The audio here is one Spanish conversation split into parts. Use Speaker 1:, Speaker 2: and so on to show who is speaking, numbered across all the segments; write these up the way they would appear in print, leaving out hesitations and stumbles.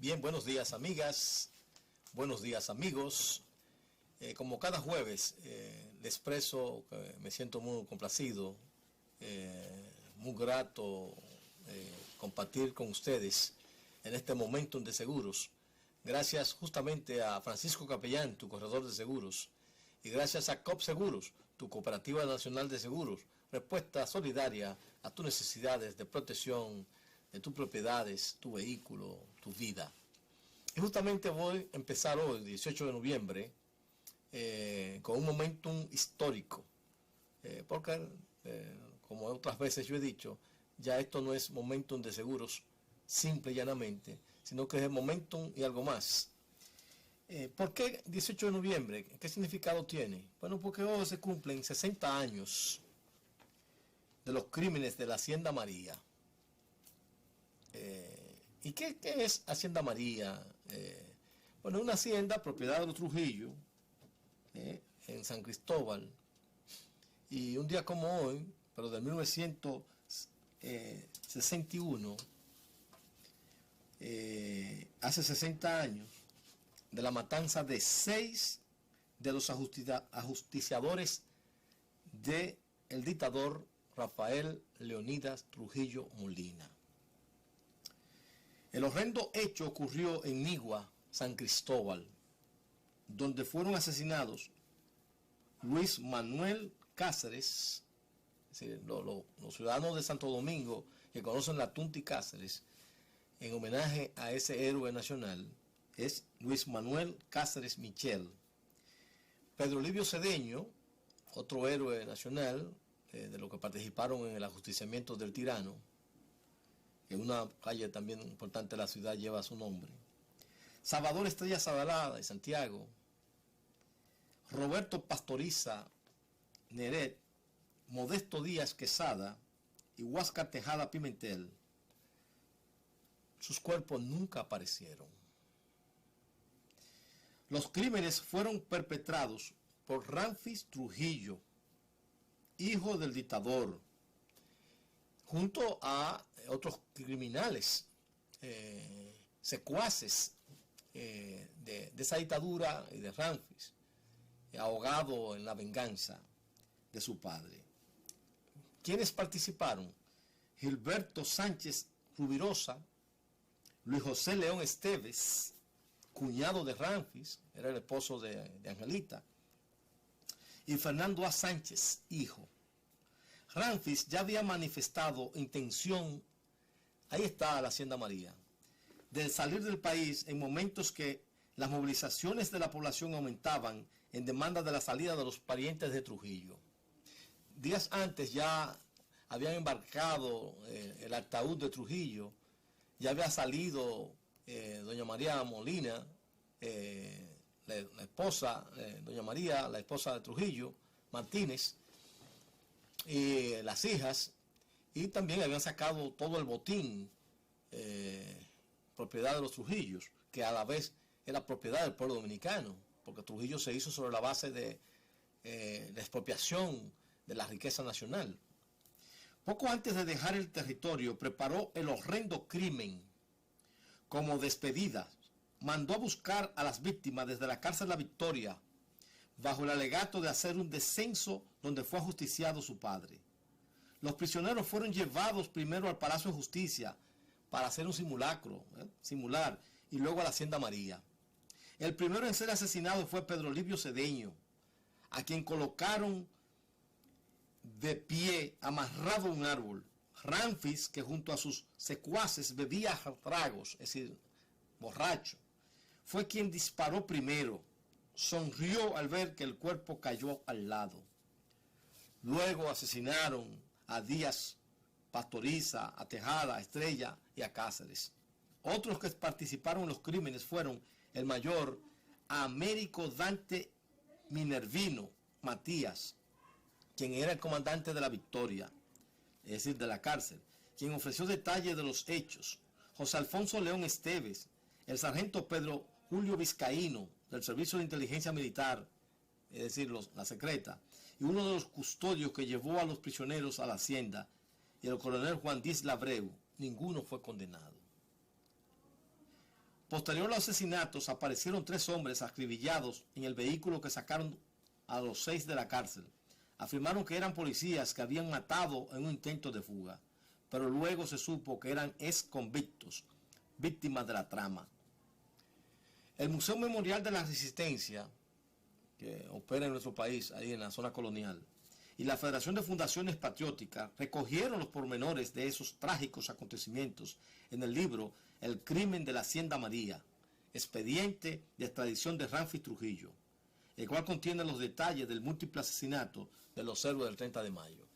Speaker 1: Bien, buenos días amigas, buenos días amigos. Como cada jueves les expreso que me siento muy complacido, muy grato compartir con ustedes en este Momentum de Seguros. Gracias justamente a Francisco Capellán, tu corredor de seguros, y gracias a COP Seguros, tu cooperativa nacional de seguros, respuesta solidaria a tus necesidades de protección de tus propiedades, tu vehículo, tu vida. Y justamente voy a empezar hoy, 18 de noviembre, con un momentum histórico, porque como otras veces yo he dicho, ya esto no es momentum de seguros simple y llanamente, sino que es el momentum y algo más. ¿Por qué 18 de noviembre? ¿Qué significado tiene? Bueno, porque hoy se cumplen 60 años de los crímenes de la Hacienda María. ¿Y qué es Hacienda María? Bueno, una hacienda propiedad de los Trujillo, en San Cristóbal, y un día como hoy, pero de 1961, hace 60 años, de la matanza de 6 de los ajusticiadores del dictador Rafael Leonidas Trujillo Molina. El horrendo hecho ocurrió en Nigua, San Cristóbal, donde fueron asesinados Luis Manuel Cáceres, es decir, los ciudadanos de Santo Domingo que conocen la Tunti Cáceres, en homenaje a ese héroe nacional, es Luis Manuel Cáceres Michel. Pedro Livio Cedeño, otro héroe nacional, de los que participaron en el ajusticiamiento del tirano, que una calle también importante de la ciudad lleva su nombre. Salvador Estrella Sadalada de Santiago, Roberto Pastoriza Neret, Modesto Díaz Quesada y Huáscar Tejada Pimentel. Sus cuerpos nunca aparecieron. Los crímenes fueron perpetrados por Ramfis Trujillo, hijo del dictador, junto a otros criminales, secuaces de esa dictadura y de Ramfis, ahogado en la venganza de su padre. ¿Quiénes participaron? Gilberto Sánchez Rubirosa, Luis José León Esteves, cuñado de Ramfis, era el esposo de Angelita, y Fernando A. Sánchez, hijo. Ramfis ya había manifestado intención, ahí está la Hacienda María, de salir del país en momentos que las movilizaciones de la población aumentaban en demanda de la salida de los parientes de Trujillo. Días antes ya habían embarcado el ataúd de Trujillo, ya había salido doña María Molina, la esposa, doña María, la esposa de Trujillo, Martínez, y las hijas, y también habían sacado todo el botín, propiedad de los Trujillos, que a la vez era propiedad del pueblo dominicano, porque Trujillo se hizo sobre la base de la expropiación de la riqueza nacional. Poco antes de dejar el territorio, preparó el horrendo crimen. Como despedida, mandó a buscar a las víctimas desde la cárcel La Victoria, bajo el alegato de hacer un descenso donde fue ajusticiado su padre. Los prisioneros fueron llevados primero al Palacio de Justicia para hacer un simular, y luego a la Hacienda María. El primero en ser asesinado fue Pedro Livio Cedeño, a quien colocaron de pie, amarrado a un árbol. Ramfis, que junto a sus secuaces bebía tragos, es decir, borracho, fue quien disparó primero. Sonrió al ver que el cuerpo cayó al lado. Luego asesinaron a Díaz Pastoriza, a Tejada, a Estrella y a Cáceres. Otros que participaron en los crímenes fueron el mayor Américo Dante Minervino Matías, quien era el comandante de la Victoria, es decir, de la cárcel, quien ofreció detalles de los hechos. José Alfonso León Esteves, el sargento Pedro Julio Vizcaíno, del Servicio de Inteligencia Militar, es decir, la secreta, y uno de los custodios que llevó a los prisioneros a la hacienda, y el coronel Juan Díaz Labreu, ninguno fue condenado. Posterior a los asesinatos, aparecieron 3 hombres acribillados en el vehículo que sacaron a los 6 de la cárcel. Afirmaron que eran policías que habían matado en un intento de fuga, pero luego se supo que eran exconvictos, víctimas de la trama. El Museo Memorial de la Resistencia, que opera en nuestro país, ahí en la zona colonial, y la Federación de Fundaciones Patrióticas recogieron los pormenores de esos trágicos acontecimientos en el libro El crimen de la Hacienda María, expediente de extradición de Ramfis Trujillo, el cual contiene los detalles del múltiple asesinato de los héroes del 30 de mayo.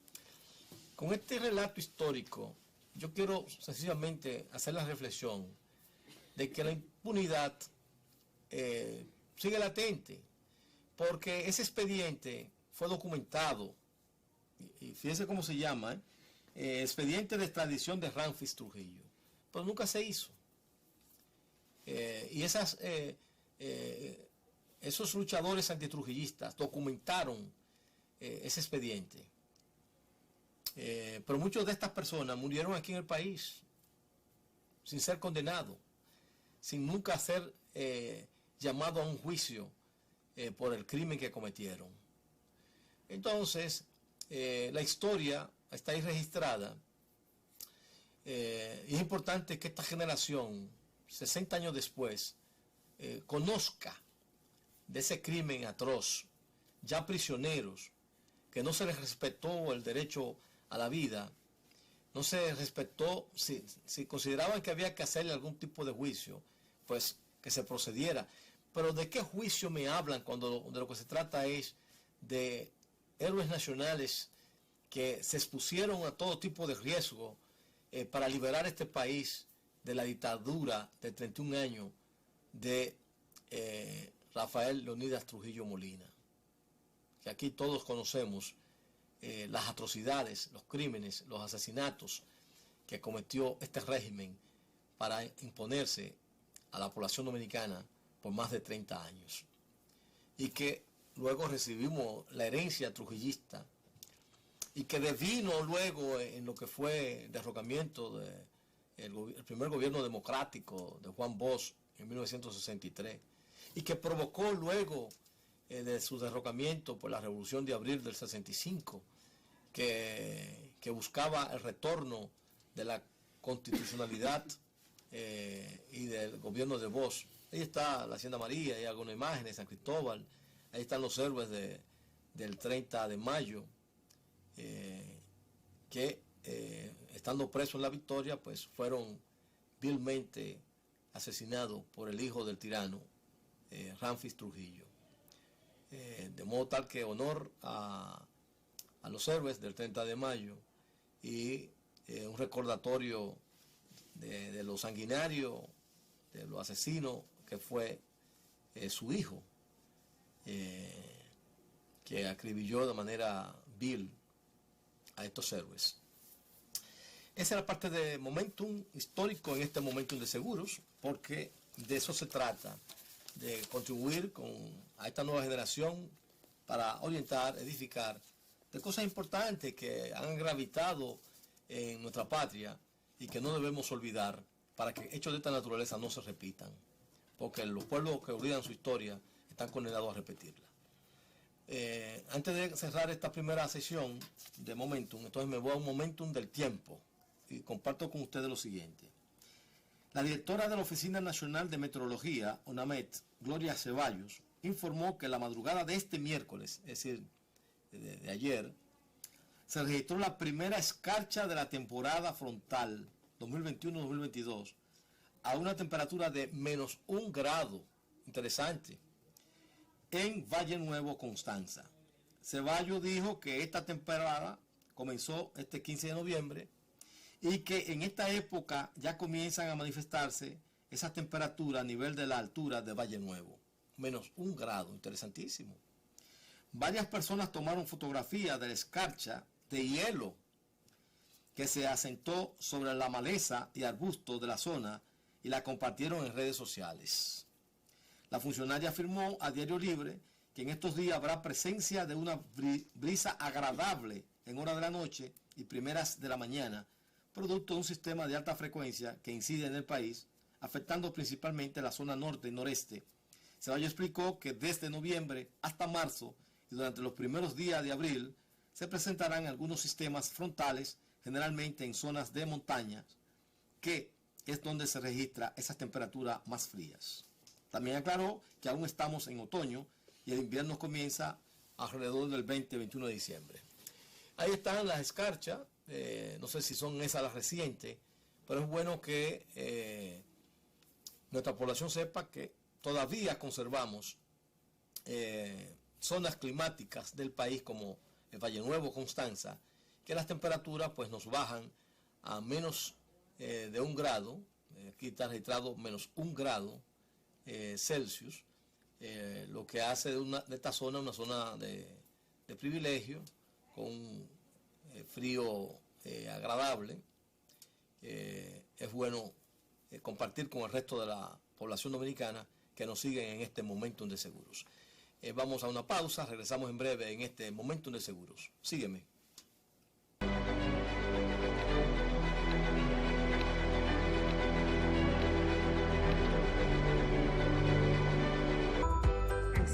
Speaker 1: Con este relato histórico, yo quiero sencillamente hacer la reflexión de que la impunidad sigue latente, porque ese expediente fue documentado, y fíjense cómo se llama, expediente de extradición de Ramfis Trujillo, pero nunca se hizo. Y esos luchadores antitrujillistas documentaron ese expediente. Pero muchas de estas personas murieron aquí en el país sin ser condenados, sin nunca ser llamados a un juicio por el crimen que cometieron. Entonces, la historia está ahí registrada. Y es importante que esta generación, 60 años después, conozca de ese crimen atroz, ya prisioneros, que no se les respetó el derecho a la vida, no se respetó, si consideraban que había que hacerle algún tipo de juicio, pues que se procediera. Pero ¿de qué juicio me hablan cuando de lo que se trata es de héroes nacionales que se expusieron a todo tipo de riesgo para liberar este país de la dictadura de 31 años de Rafael Leonidas Trujillo Molina? Que aquí todos conocemos las atrocidades, los crímenes, los asesinatos que cometió este régimen para imponerse a la población dominicana por más de 30 años. Y que luego recibimos la herencia trujillista, y que devino luego en lo que fue el derrocamiento del primer gobierno democrático de Juan Bosch en 1963, y que provocó luego de su derrocamiento por la Revolución de Abril del 65, que buscaba el retorno de la constitucionalidad y del gobierno de Bosch. Ahí está la Hacienda María, hay algunas imágenes, San Cristóbal, ahí están los héroes del 30 de mayo, que estando presos en La Victoria, pues fueron vilmente asesinados por el hijo del tirano, Ramfis Trujillo. De modo tal que honor a los héroes del 30 de mayo y un recordatorio de lo sanguinario, de lo asesino que fue su hijo, que acribilló de manera vil a estos héroes. Esa es la parte de momentum histórico en este momentum de seguros, porque de eso se trata, de contribuir a esta nueva generación para orientar, edificar, de cosas importantes que han gravitado en nuestra patria y que no debemos olvidar para que hechos de esta naturaleza no se repitan, porque los pueblos que olvidan su historia están condenados a repetirla. Antes de cerrar esta primera sesión de Momentum, entonces me voy a un Momentum del tiempo y comparto con ustedes lo siguiente. La directora de la Oficina Nacional de Meteorología, ONAMET, Gloria Ceballos, informó que la madrugada de este miércoles, es decir, de ayer, se registró la primera escarcha de la temporada frontal 2021-2022 a una temperatura de -1 grado, interesante, en Valle Nuevo, Constanza. Ceballos dijo que esta temporada comenzó este 15 de noviembre y que en esta época ya comienzan a manifestarse esas temperaturas a nivel de la altura de Valle Nuevo. -1 grado, interesantísimo. Varias personas tomaron fotografías de la escarcha de hielo que se asentó sobre la maleza y arbustos de la zona y la compartieron en redes sociales. La funcionaria afirmó a Diario Libre que en estos días habrá presencia de una brisa agradable en horas de la noche y primeras de la mañana, producto de un sistema de alta frecuencia que incide en el país, afectando principalmente la zona norte y noreste. Ceballos explicó que desde noviembre hasta marzo y durante los primeros días de abril se presentarán algunos sistemas frontales, generalmente en zonas de montañas, que es donde se registra esas temperaturas más frías. También aclaró que aún estamos en otoño y el invierno comienza alrededor del 20-21 de diciembre. Ahí están las escarchas, no sé si son esas las recientes, pero es bueno que nuestra población sepa que todavía conservamos zonas climáticas del país como el Valle Nuevo, Constanza, que las temperaturas pues nos bajan a menos de 1 grado, aquí está registrado menos 1 grado Celsius, lo que hace de esta zona una zona de privilegio, con un frío agradable. Es bueno compartir con el resto de la población dominicana que nos siguen en este Momentum de Seguros. Vamos a una pausa, regresamos en breve en este Momentum de Seguros. Sígueme.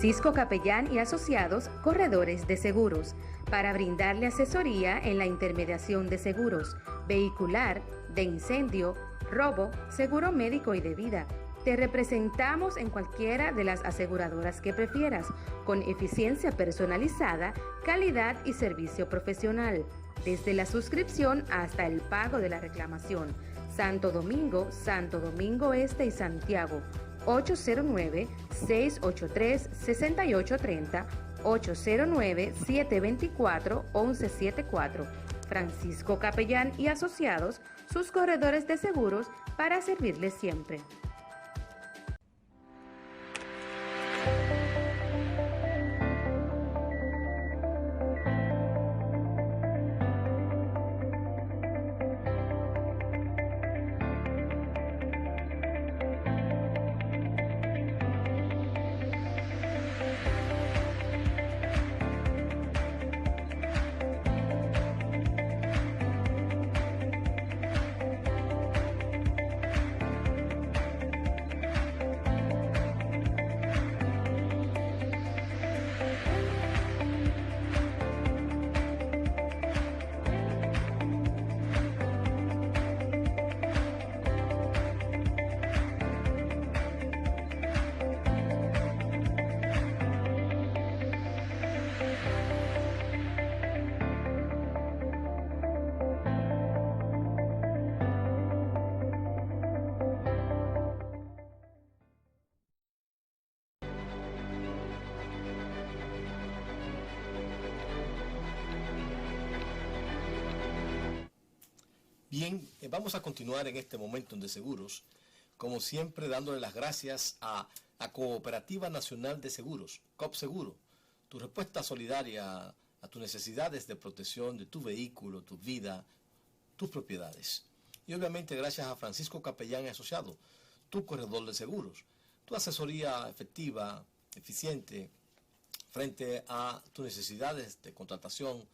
Speaker 2: Francisco Capellán y Asociados, Corredores de Seguros, para brindarle asesoría en la intermediación de seguros, vehicular, de incendio, robo, seguro médico y de vida. Te representamos en cualquiera de las aseguradoras que prefieras, con eficiencia personalizada, calidad y servicio profesional, desde la suscripción hasta el pago de la reclamación. Santo Domingo Este y Santiago. 809-683-6830, 809-724-1174. Francisco Capellán y Asociados, sus corredores de seguros, para servirles siempre.
Speaker 1: Bien, vamos a continuar en este Momentum de Seguros, como siempre dándole las gracias a la Cooperativa Nacional de Seguros, COPSeguro, tu respuesta solidaria a tus necesidades de protección de tu vehículo, tu vida, tus propiedades. Y obviamente gracias a Francisco Capellán y Asociado, tu corredor de seguros, tu asesoría efectiva, eficiente, frente a tus necesidades de contratación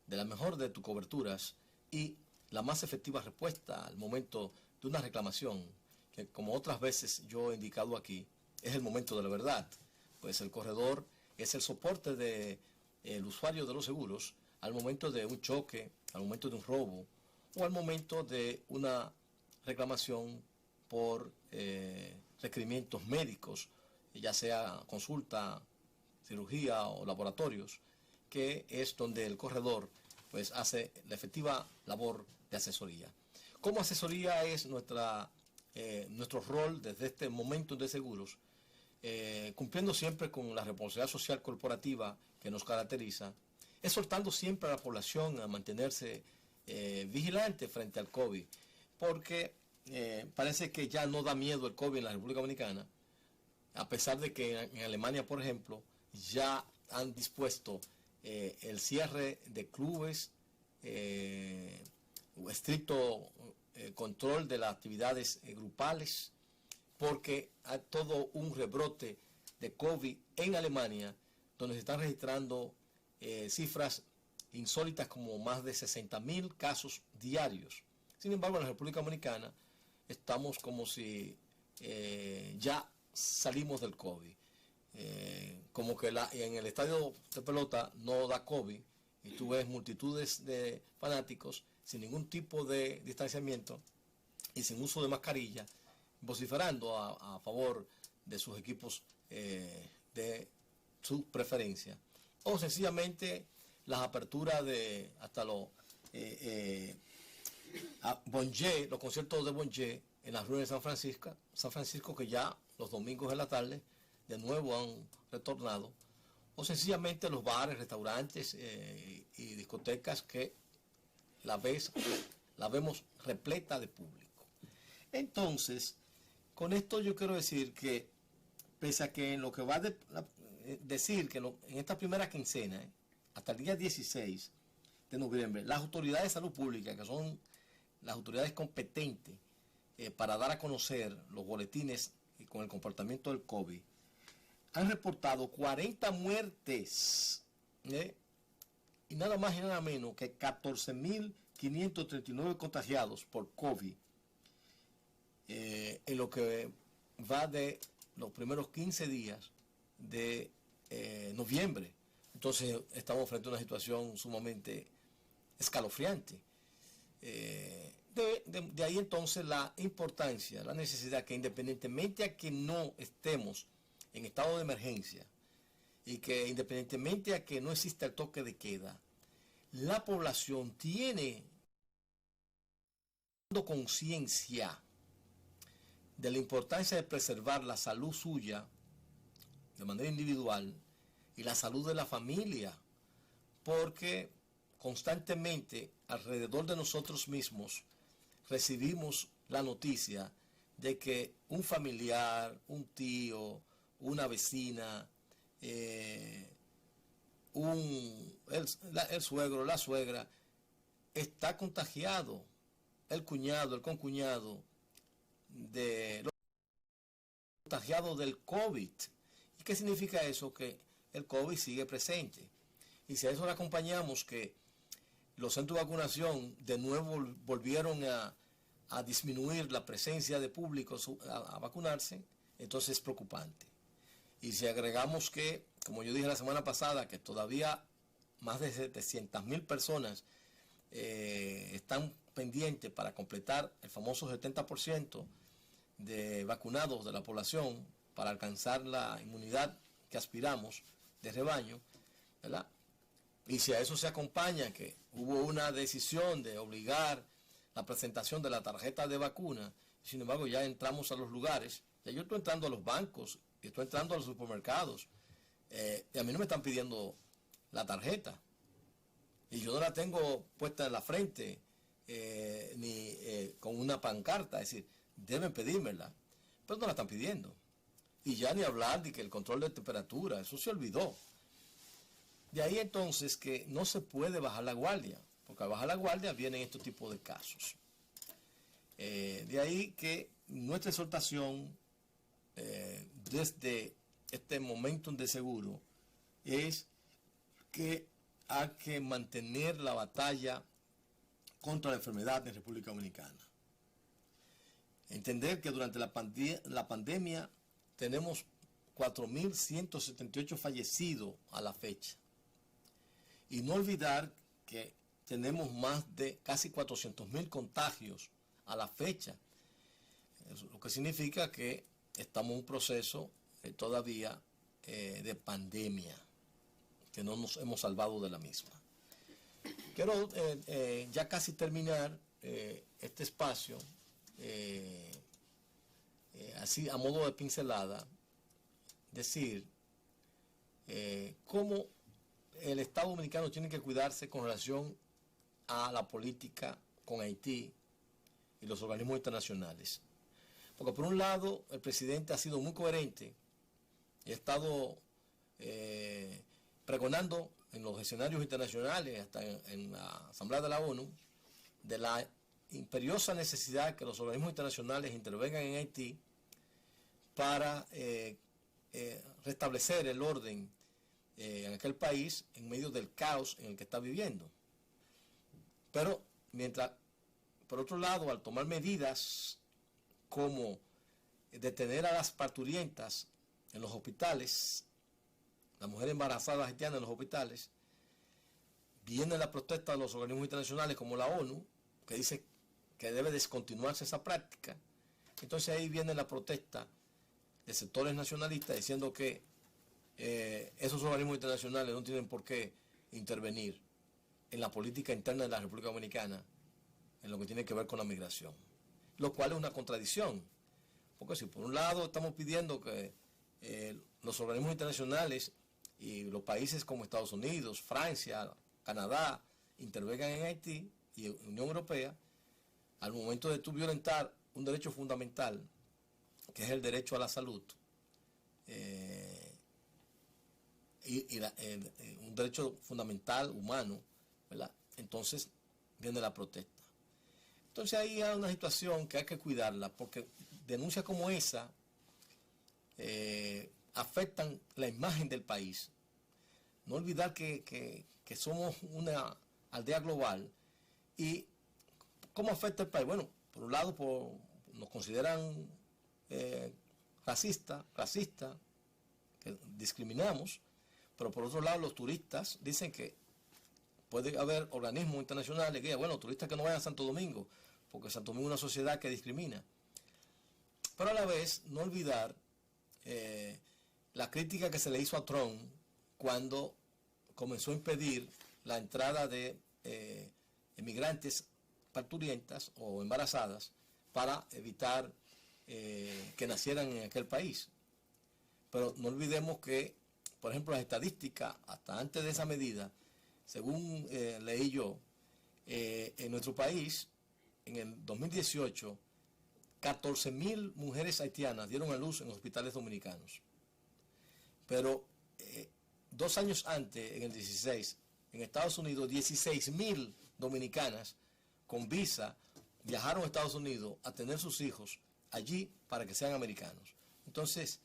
Speaker 1: de la mejor de tus coberturas y la más efectiva respuesta al momento de una reclamación, que como otras veces yo he indicado aquí, es el momento de la verdad, pues el corredor es el soporte del usuario de los seguros al momento de un choque, al momento de un robo o al momento de una reclamación por requerimientos médicos, ya sea consulta, cirugía o laboratorios, que es donde el corredor pues hace la efectiva labor de asesoría. Como asesoría es nuestro rol desde este momento de seguros, cumpliendo siempre con la responsabilidad social corporativa que nos caracteriza, exhortando siempre a la población a mantenerse vigilante frente al COVID, porque parece que ya no da miedo el COVID en la República Dominicana, a pesar de que en Alemania, por ejemplo, ya han dispuesto el cierre de clubes, estricto control de las actividades grupales, porque hay todo un rebrote de COVID en Alemania, donde se están registrando cifras insólitas como más de 60.000 casos diarios. Sin embargo, en la República Dominicana estamos como si ya salimos del COVID. Como que en el estadio de pelota no da COVID y tú ves multitudes de fanáticos sin ningún tipo de distanciamiento y sin uso de mascarilla, vociferando a favor de sus equipos de su preferencia, o sencillamente las aperturas de hasta los los conciertos de Bonje en las ruinas de San Francisco, que ya los domingos en la tarde de nuevo han retornado, o sencillamente los bares, restaurantes y discotecas que la vemos repleta de público. Entonces, con esto yo quiero decir que, pese a que en lo que va a decir que en esta primera quincena, hasta el día 16 de noviembre, las autoridades de salud pública, que son las autoridades competentes para dar a conocer los boletines con el comportamiento del COVID, han reportado 40 muertes y nada más y nada menos que 14.539 contagiados por COVID en lo que va de los primeros 15 días de noviembre. Entonces estamos frente a una situación sumamente escalofriante. De ahí entonces la importancia, la necesidad que, independientemente a que no estemos en estado de emergencia y que independientemente a que no exista el toque de queda, la población tiene conciencia de la importancia de preservar la salud suya de manera individual y la salud de la familia, porque constantemente alrededor de nosotros mismos recibimos la noticia de que un familiar, un tío, una vecina, el suegro, la suegra, está contagiado, el cuñado, el concuñado, contagiado del COVID. ¿Y qué significa eso? Que el COVID sigue presente. Y si a eso le acompañamos que los centros de vacunación de nuevo volvieron a disminuir la presencia de público a vacunarse, entonces es preocupante. Y si agregamos que, como yo dije la semana pasada, que todavía más de 700.000 personas están pendientes para completar el famoso 70% de vacunados de la población para alcanzar la inmunidad que aspiramos de rebaño, ¿verdad? Y si a eso se acompaña que hubo una decisión de obligar la presentación de la tarjeta de vacuna, sin embargo ya entramos a los lugares, ya yo estoy entrando a los bancos, estoy entrando a los supermercados, y a mí no me están pidiendo la tarjeta, y yo no la tengo puesta en la frente, ni con una pancarta, es decir, deben pedírmela, pero no la están pidiendo. Y ya ni hablar de que el control de temperatura, eso se olvidó. De ahí entonces que no se puede bajar la guardia, porque al bajar la guardia vienen estos tipos de casos. De ahí que nuestra exhortación desde este momentum de seguro es que hay que mantener la batalla contra la enfermedad en República Dominicana. Entender que durante la pandemia tenemos 4.178 fallecidos a la fecha. Y no olvidar que tenemos más de casi 400.000 contagios a la fecha. Lo que significa que estamos en un proceso todavía de pandemia, que no nos hemos salvado de la misma. Quiero ya casi terminar este espacio, así a modo de pincelada, decir cómo el Estado Dominicano tiene que cuidarse con relación a la política con Haití y los organismos internacionales. Porque por un lado el presidente ha sido muy coherente y ha estado pregonando en los escenarios internacionales, hasta en la Asamblea de la ONU, de la imperiosa necesidad que los organismos internacionales intervengan en Haití para restablecer el orden en aquel país en medio del caos en el que está viviendo. Pero mientras, por otro lado, al tomar medidas como detener a las parturientas en los hospitales, las mujeres embarazadas haitianas en los hospitales. Viene la protesta de los organismos internacionales como la ONU, que dice que debe descontinuarse esa práctica. Entonces ahí viene la protesta de sectores nacionalistas diciendo que esos organismos internacionales no tienen por qué intervenir en la política interna de la República Dominicana en lo que tiene que ver con la migración, lo cual es una contradicción, porque si por un lado estamos pidiendo que los organismos internacionales y los países como Estados Unidos, Francia, Canadá intervengan en Haití y Unión Europea, al momento de tú violentar un derecho fundamental, que es el derecho a la salud, un derecho fundamental humano, ¿verdad? Entonces viene la protesta. Entonces ahí hay una situación que hay que cuidarla, porque denuncias como esa afectan la imagen del país. No olvidar que somos una aldea global. ¿Y cómo afecta el país? Bueno, por un lado nos consideran racistas, que discriminamos, pero por otro lado los turistas dicen que puede haber organismos internacionales que digan, bueno, turistas que no vayan a Santo Domingo, porque Santo Domingo es una sociedad que discrimina. Pero a la vez, no olvidar la crítica que se le hizo a Trump cuando comenzó a impedir la entrada de emigrantes parturientas o embarazadas para evitar que nacieran en aquel país. Pero no olvidemos que, por ejemplo, las estadísticas, hasta antes de esa medida, según leí yo, en nuestro país, en el 2018, 14.000 mujeres haitianas dieron a luz en hospitales dominicanos. Pero 2 años antes, en el 16, en Estados Unidos, 16.000 dominicanas con visa viajaron a Estados Unidos a tener sus hijos allí para que sean americanos. Entonces,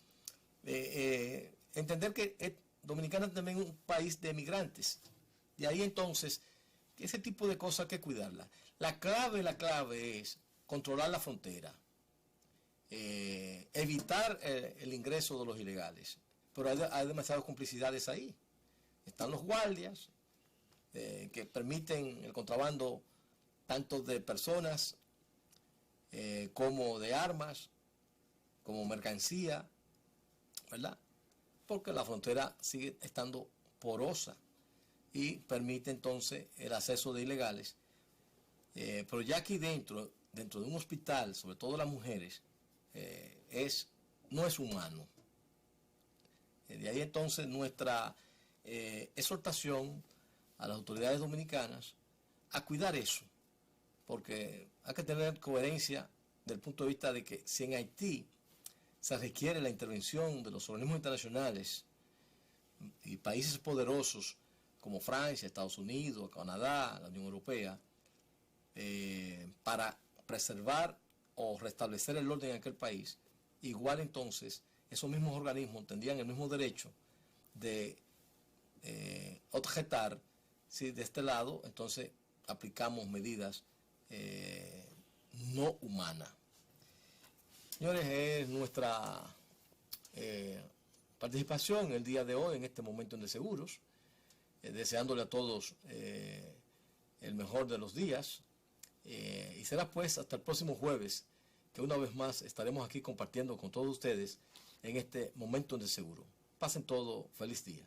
Speaker 1: entender que Dominicana también es un país de emigrantes. De ahí entonces, ese tipo de cosas hay que cuidarlas. La clave es controlar la frontera, evitar el ingreso de los ilegales. Pero hay demasiadas complicidades ahí. Están los guardias que permiten el contrabando tanto de personas como de armas, como mercancía, ¿verdad? Porque la frontera sigue estando porosa y permite entonces el acceso de ilegales. Pero ya aquí dentro de un hospital, sobre todo las mujeres, no es humano. De ahí entonces nuestra exhortación a las autoridades dominicanas a cuidar eso, porque hay que tener coherencia del punto de vista de que si en Haití se requiere la intervención de los organismos internacionales y países poderosos como Francia, Estados Unidos, Canadá, la Unión Europea, para preservar o restablecer el orden en aquel país, igual entonces esos mismos organismos tendrían el mismo derecho de objetar si de este lado entonces aplicamos medidas no humanas. Señores, es nuestra participación el día de hoy en este momento de seguros, deseándole a todos el mejor de los días, y será pues hasta el próximo jueves que una vez más estaremos aquí compartiendo con todos ustedes en este momento de seguro. Pasen todo, feliz día.